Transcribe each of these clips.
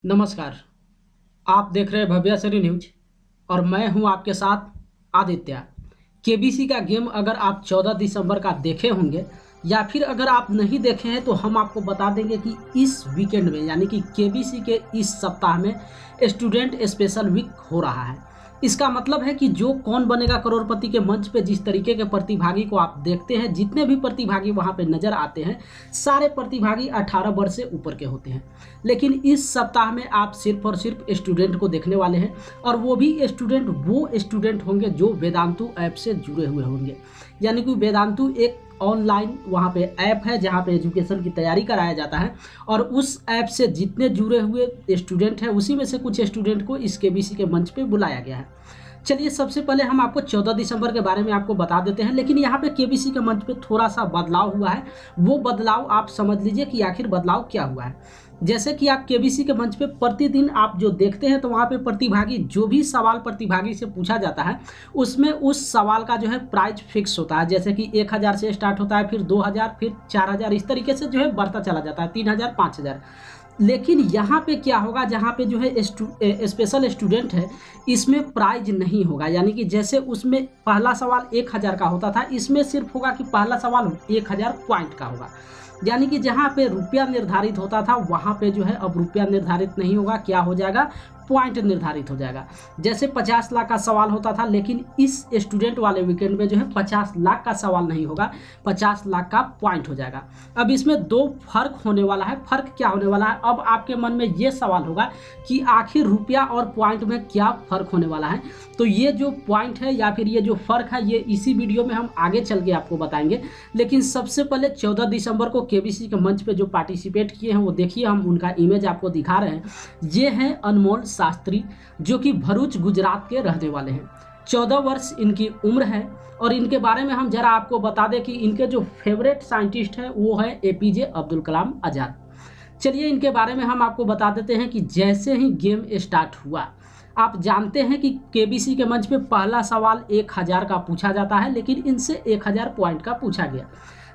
नमस्कार। आप देख रहे हैं भव्यासरी न्यूज और मैं हूं आपके साथ आदित्य। केबीसी का गेम अगर आप 14 दिसंबर का देखे होंगे या फिर अगर आप नहीं देखे हैं तो हम आपको बता देंगे कि इस वीकेंड में यानी कि केबीसी के इस सप्ताह में स्टूडेंट स्पेशल वीक हो रहा है। इसका मतलब है कि जो कौन बनेगा करोड़पति के मंच पे जिस तरीके के प्रतिभागी को आप देखते हैं, जितने भी प्रतिभागी वहां पे नजर आते हैं, सारे प्रतिभागी 18 वर्ष से ऊपर के होते हैं। लेकिन इस सप्ताह में आप सिर्फ और सिर्फ स्टूडेंट को देखने वाले हैं और वो भी वो स्टूडेंट होंगे जो वेदांतु ऐप से जुड़े हुए होंगे। यानी कि वेदांतु एक ऑनलाइन वहाँ पे ऐप है जहाँ पे एजुकेशन की तैयारी कराया जाता है और उस ऐप से जितने जुड़े हुए स्टूडेंट हैं उसी में से कुछ स्टूडेंट को इस केबीसी के मंच पे बुलाया गया है। चलिए सबसे पहले हम आपको 14 दिसंबर के बारे में आपको बता देते हैं, लेकिन यहाँ पे केबीसी के मंच पे थोड़ा सा बदलाव हुआ है। वो बदलाव आप समझ लीजिए कि आखिर बदलाव क्या हुआ है। जैसे कि आप केबीसी के मंच पे प्रतिदिन आप जो देखते हैं तो वहाँ पे प्रतिभागी जो भी सवाल प्रतिभागी से पूछा जाता है उसमें उस सवाल का जो है प्राइज फिक्स होता है। जैसे कि 1000 से स्टार्ट होता है, फिर 2000, फिर 4000, इस तरीके से जो है बढ़ता चला जाता है, 3000, 5000। लेकिन यहाँ पे क्या होगा, जहाँ पे जो है स्पेशल स्टूडेंट है इसमें प्राइज नहीं होगा। यानी कि जैसे उसमें पहला सवाल 1000 का होता था, इसमें सिर्फ होगा कि पहला सवाल 1000 पॉइंट का होगा। यानी कि जहाँ पे रुपया निर्धारित होता था वहाँ पे जो है अब रुपया निर्धारित नहीं होगा, क्या हो जाएगा, पॉइंट निर्धारित हो जाएगा। जैसे 50 लाख का सवाल होता था, लेकिन इस स्टूडेंट वाले वीकेंड में जो है 50 लाख का सवाल नहीं होगा, 50 लाख का पॉइंट हो जाएगा। अब इसमें दो फर्क होने वाला है। फर्क क्या होने वाला है, अब आपके मन में ये सवाल होगा कि आखिर रुपया और पॉइंट में क्या फर्क होने वाला है। तो ये जो पॉइंट है या फिर ये जो फर्क है ये इसी वीडियो में हम आगे चल के आपको बताएंगे। लेकिन सबसे पहले 14 दिसंबर को केबीसी के मंच पे जो पार्टिसिपेट किए हैं वो देखिए, हम उनका इमेज आपको दिखा रहे हैं। ये हैं अनमोल शास्त्री जो कि भरूच गुजरात के रहने वाले हैं। 14 वर्ष इनकी उम्र है और इनके बारे में हम जरा आपको बता दें कि इनके जो फेवरेट साइंटिस्ट है वो है एपीजे अब्दुल कलाम आजाद। चलिए इनके बारे में हम आपको बता देते हैं कि जैसे ही गेम स्टार्ट हुआ, आप जानते हैं कि केबीसी के मंच पे पहला सवाल 1000 का पूछा जाता है, लेकिन इनसे 1000 पॉइंट का पूछा गया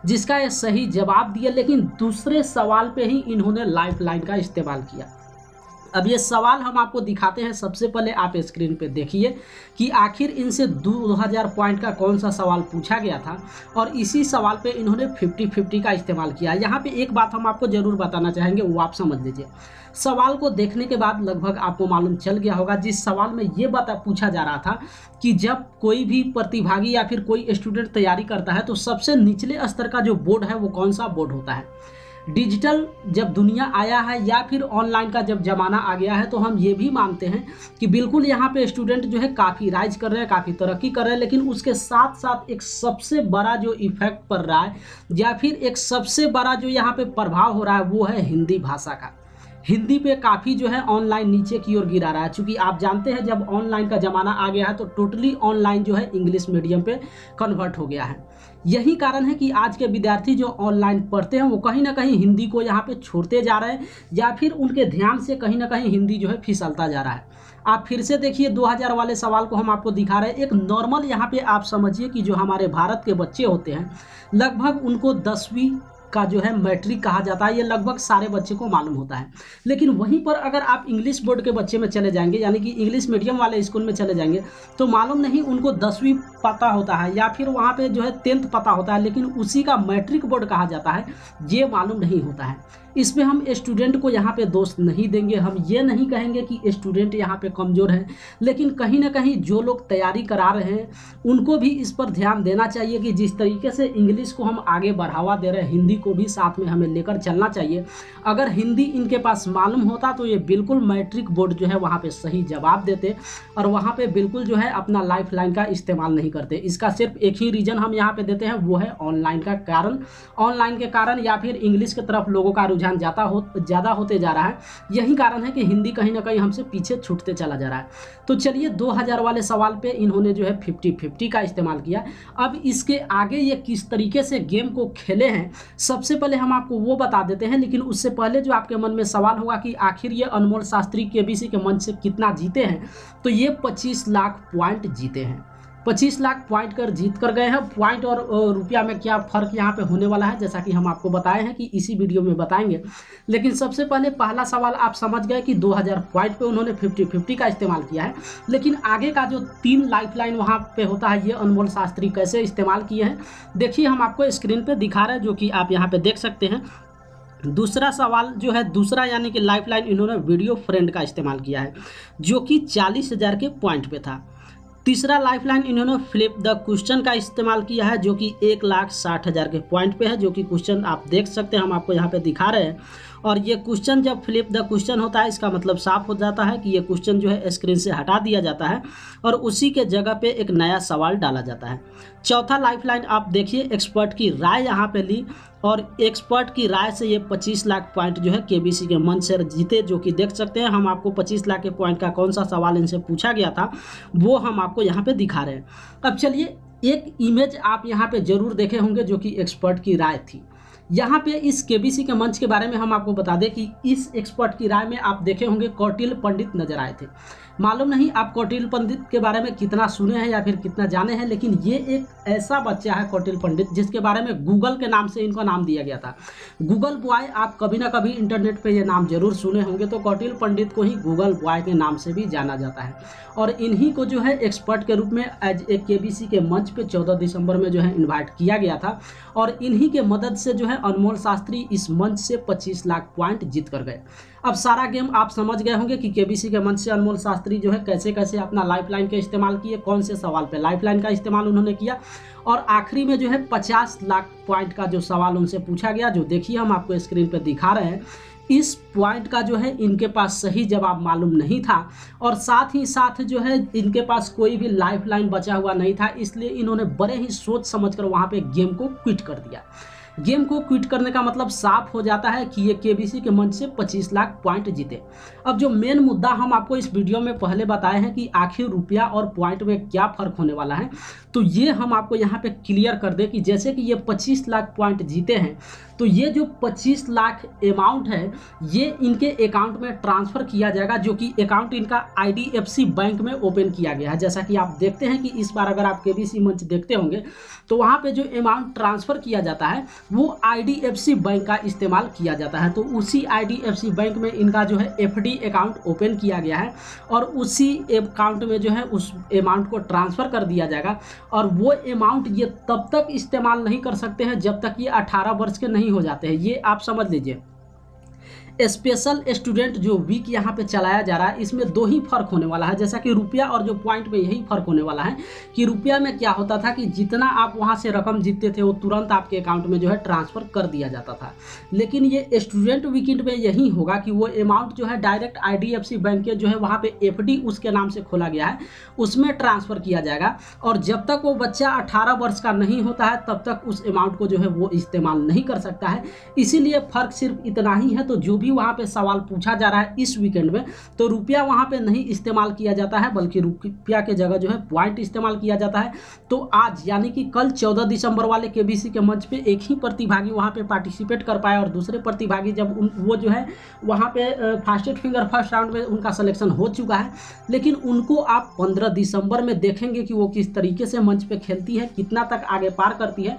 जिसका ये सही जवाब दिया। लेकिन दूसरे सवाल पे ही इन्होंने लाइफ लाइन का इस्तेमाल किया। अब ये सवाल हम आपको दिखाते हैं। सबसे पहले आप स्क्रीन पे देखिए कि आखिर इनसे 2000 पॉइंट का कौन सा सवाल पूछा गया था और इसी सवाल पे इन्होंने 50-50 का इस्तेमाल किया। यहाँ पे एक बात हम आपको जरूर बताना चाहेंगे, वो आप समझ लीजिए। सवाल को देखने के बाद लगभग आपको मालूम चल गया होगा। जिस सवाल में ये बात पूछा जा रहा था कि जब कोई भी प्रतिभागी या फिर कोई स्टूडेंट तैयारी करता है तो सबसे निचले स्तर का जो बोर्ड है वो कौन सा बोर्ड होता है। डिजिटल जब दुनिया आया है या फिर ऑनलाइन का जब ज़माना आ गया है तो हम ये भी मानते हैं कि बिल्कुल यहाँ पे स्टूडेंट जो है काफ़ी राइज कर रहे हैं, काफ़ी तरक्की कर रहे हैं। लेकिन उसके साथ साथ एक सबसे बड़ा जो इफेक्ट पड़ रहा है या फिर एक सबसे बड़ा जो यहाँ पे प्रभाव हो रहा है वो है हिंदी भाषा का। हिंदी पे काफ़ी जो है ऑनलाइन नीचे की ओर गिरा रहा है। चूँकि आप जानते हैं जब ऑनलाइन का ज़माना आ गया है तो टोटली ऑनलाइन जो है इंग्लिश मीडियम पे कन्वर्ट हो गया है। यही कारण है कि आज के विद्यार्थी जो ऑनलाइन पढ़ते हैं वो कहीं ना कहीं हिंदी को यहाँ पे छोड़ते जा रहे हैं या फिर उनके ध्यान से कहीं ना कहीं हिंदी जो है फिसलता जा रहा है। आप फिर से देखिए 2000 वाले सवाल को हम आपको दिखा रहे हैं। एक नॉर्मल यहाँ पे आप समझिए कि जो हमारे भारत के बच्चे होते हैं लगभग उनको 10वीं का जो है मैट्रिक कहा जाता है, ये लगभग सारे बच्चे को मालूम होता है। लेकिन वहीं पर अगर आप इंग्लिश बोर्ड के बच्चे में चले जाएंगे यानी कि इंग्लिश मीडियम वाले स्कूल में चले जाएंगे तो मालूम नहीं उनको 10वीं पता होता है या फिर वहाँ पे जो है 10th पता होता है, लेकिन उसी का मैट्रिक बोर्ड कहा जाता है ये मालूम नहीं होता है। इसमें हम स्टूडेंट को यहाँ पे दोष नहीं देंगे, हम ये नहीं कहेंगे कि स्टूडेंट यहाँ पे कमज़ोर है, लेकिन कहीं ना कहीं जो लोग तैयारी करा रहे हैं उनको भी इस पर ध्यान देना चाहिए कि जिस तरीके से इंग्लिश को हम आगे बढ़ावा दे रहे हैं हिंदी को भी साथ में हमें लेकर चलना चाहिए। अगर हिंदी इनके पास मालूम होता तो ये बिल्कुल मैट्रिक बोर्ड जो है वहाँ पे सही जवाब देते और वहाँ पे बिल्कुल जो है अपना लाइफ लाइन का इस्तेमाल नहीं करते। इसका सिर्फ एक ही रीज़न हम यहाँ पे देते हैं, वो है ऑनलाइन का कारण। ऑनलाइन के कारण या फिर इंग्लिश की तरफ लोगों का रुझान ज़्यादा होते जा रहा है। यही कारण है कि हिंदी कहीं ना कहीं हमसे पीछे छूटते चला जा रहा है। तो चलिए 2000 वाले सवाल पे इन्होंने जो है 50-50 का इस्तेमाल किया। अब इसके आगे ये किस तरीके से गेम को खेले हैं सबसे पहले हम आपको वो बता देते हैं। लेकिन उससे पहले जो आपके मन में सवाल होगा कि आखिर ये अनमोल शास्त्री केबीसी के मंच से कितना जीते हैं, तो ये 25 लाख पॉइंट जीते हैं। 25 लाख पॉइंट कर जीत कर गए हैं। पॉइंट और रुपया में क्या फ़र्क यहाँ पे होने वाला है, जैसा कि हम आपको बताए हैं कि इसी वीडियो में बताएंगे। लेकिन सबसे पहले पहला सवाल आप समझ गए कि 2000 पॉइंट पे उन्होंने 50-50 का इस्तेमाल किया है। लेकिन आगे का जो 3 लाइफलाइन वहाँ पे होता है, ये अनमोल शास्त्री कैसे इस्तेमाल किए हैं देखिए, हम आपको स्क्रीन पर दिखा रहे हैं, जो कि आप यहाँ पर देख सकते हैं। दूसरा सवाल जो है, दूसरा यानी कि लाइफलाइन इन्होंने वीडियो फ्रेंड का इस्तेमाल किया है, जो कि 40,000 के पॉइंट पे था। तीसरा लाइफलाइन इन्होंने फ्लिप द क्वेश्चन का इस्तेमाल किया है, जो कि 1,60,000 के पॉइंट पे है, जो कि क्वेश्चन आप देख सकते हैं, हम आपको यहाँ पे दिखा रहे हैं। और ये क्वेश्चन जब फ्लिप द क्वेश्चन होता है, इसका मतलब साफ हो जाता है कि ये क्वेश्चन जो है स्क्रीन से हटा दिया जाता है और उसी के जगह पे एक नया सवाल डाला जाता है। चौथा लाइफलाइन आप देखिए, एक्सपर्ट की राय यहाँ पे ली और एक्सपर्ट की राय से ये 25 लाख पॉइंट जो है केबीसी के मंच से जीते, जो कि देख सकते हैं। हम आपको 25 लाख के पॉइंट का कौन सा सवाल इनसे पूछा गया था वो हम आपको यहाँ पे दिखा रहे हैं। अब चलिए, एक इमेज आप यहाँ पे जरूर देखे होंगे जो कि एक्सपर्ट की राय थी। यहाँ पे इस केबीसी के मंच के बारे में हम आपको बता दें कि इस एक्सपर्ट की राय में आप देखे होंगे कौटिल्य पंडित नजर आए थे। मालूम नहीं आप कौटिल्य पंडित के बारे में कितना सुने हैं या फिर कितना जाने हैं, लेकिन ये एक ऐसा बच्चा है कौटिल्य पंडित जिसके बारे में गूगल के नाम से इनका नाम दिया गया था। गूगल बॉय, आप कभी ना कभी इंटरनेट पे ये नाम जरूर सुने होंगे, तो कौटिल्य पंडित को ही गूगल बॉय के नाम से भी जाना जाता है। और इन्हीं को जो है एक्सपर्ट के रूप में एज एक केबीसी के मंच पे 14 दिसंबर में जो है इन्वाइट किया गया था और इन्हीं के मदद से जो है अनमोल शास्त्री इस मंच से 25 लाख पॉइंट जीत कर गए। अब सारा गेम आप समझ गए होंगे कि केबीसी के मंच से अनमोल शास्त्री जो है कैसे कैसे अपना लाइफलाइन का इस्तेमाल किए, कौन से सवाल पे लाइफलाइन का इस्तेमाल उन्होंने किया और आखिरी में जो है 50 लाख पॉइंट का जो सवाल उनसे पूछा गया, जो देखिए हम आपको स्क्रीन पे दिखा रहे हैं। इस पॉइंट का जो है इनके पास सही जवाब मालूम नहीं था और साथ ही साथ जो है इनके पास कोई भी लाइफलाइन बचा हुआ नहीं था, इसलिए इन्होंने बड़े ही सोच समझकर वहाँ पे गेम को क्विट कर दिया। गेम को क्विट करने का मतलब साफ हो जाता है कि ये केबीसी के मंच से 25 लाख पॉइंट जीते। अब जो मेन मुद्दा हम आपको इस वीडियो में पहले बताए हैं कि आखिर रुपया और पॉइंट में क्या फ़र्क होने वाला है, तो ये हम आपको यहाँ पे क्लियर कर दें कि जैसे कि ये 25 लाख पॉइंट जीते हैं, तो ये जो 25 लाख अमाउंट है ये इनके अकाउंट में ट्रांसफ़र किया जाएगा, जो कि अकाउंट इनका IDFC बैंक में ओपन किया गया है। जैसा कि आप देखते हैं कि इस बार अगर आप केबीसी मंच देखते होंगे तो वहाँ पे जो अमाउंट ट्रांसफ़र किया जाता है वो IDFC बैंक का इस्तेमाल किया जाता है। तो उसी IDFC बैंक में इनका जो है FD अकाउंट ओपन किया गया है और उसी अकाउंट में जो है उस अमाउंट को ट्रांसफ़र कर दिया जाएगा और वो अमाउंट ये तब तक इस्तेमाल नहीं कर सकते हैं जब तक ये 18 वर्ष के नहीं हो जाते हैं। ये आप समझ लीजिए। स्पेशल स्टूडेंट जो वीक यहाँ पे चलाया जा रहा है, इसमें दो ही फर्क होने वाला है, जैसा कि रुपया और जो पॉइंट में यही फर्क होने वाला है कि रुपया में क्या होता था कि जितना आप वहाँ से रकम जीतते थे वो तुरंत आपके अकाउंट में जो है ट्रांसफ़र कर दिया जाता था। लेकिन ये स्टूडेंट वीकेंड में यही होगा कि वो अमाउंट जो है डायरेक्ट IDFC बैंक के जो है वहाँ पे FD उसके नाम से खोला गया है उसमें ट्रांसफ़र किया जाएगा और जब तक वो बच्चा 18 वर्ष का नहीं होता है तब तक उस अमाउंट को जो है वो इस्तेमाल नहीं कर सकता है। इसीलिए फ़र्क सिर्फ इतना ही है। तो जो भी वहाँ पे सवाल पूछा जा रहा है इस वीकेंड में, तो रुपया वहाँ पे नहीं इस्तेमाल किया जाता है बल्कि रुपया के जगह जो है पॉइंट इस्तेमाल किया जाता है। तो आज यानी कि कल 14 दिसंबर वाले केबीसी के मंच पे एक ही प्रतिभागी वहाँ पे पार्टिसिपेट कर पाए और दूसरे प्रतिभागी जब वो जो है वहाँ पे फास्टेस्ट फिंगर फर्स्ट राउंड में उनका सिलेक्शन हो चुका है, लेकिन उनको आप 15 दिसंबर में देखेंगे कि वो किस तरीके से मंच पे खेलती है, कितना तक आगे पार करती है।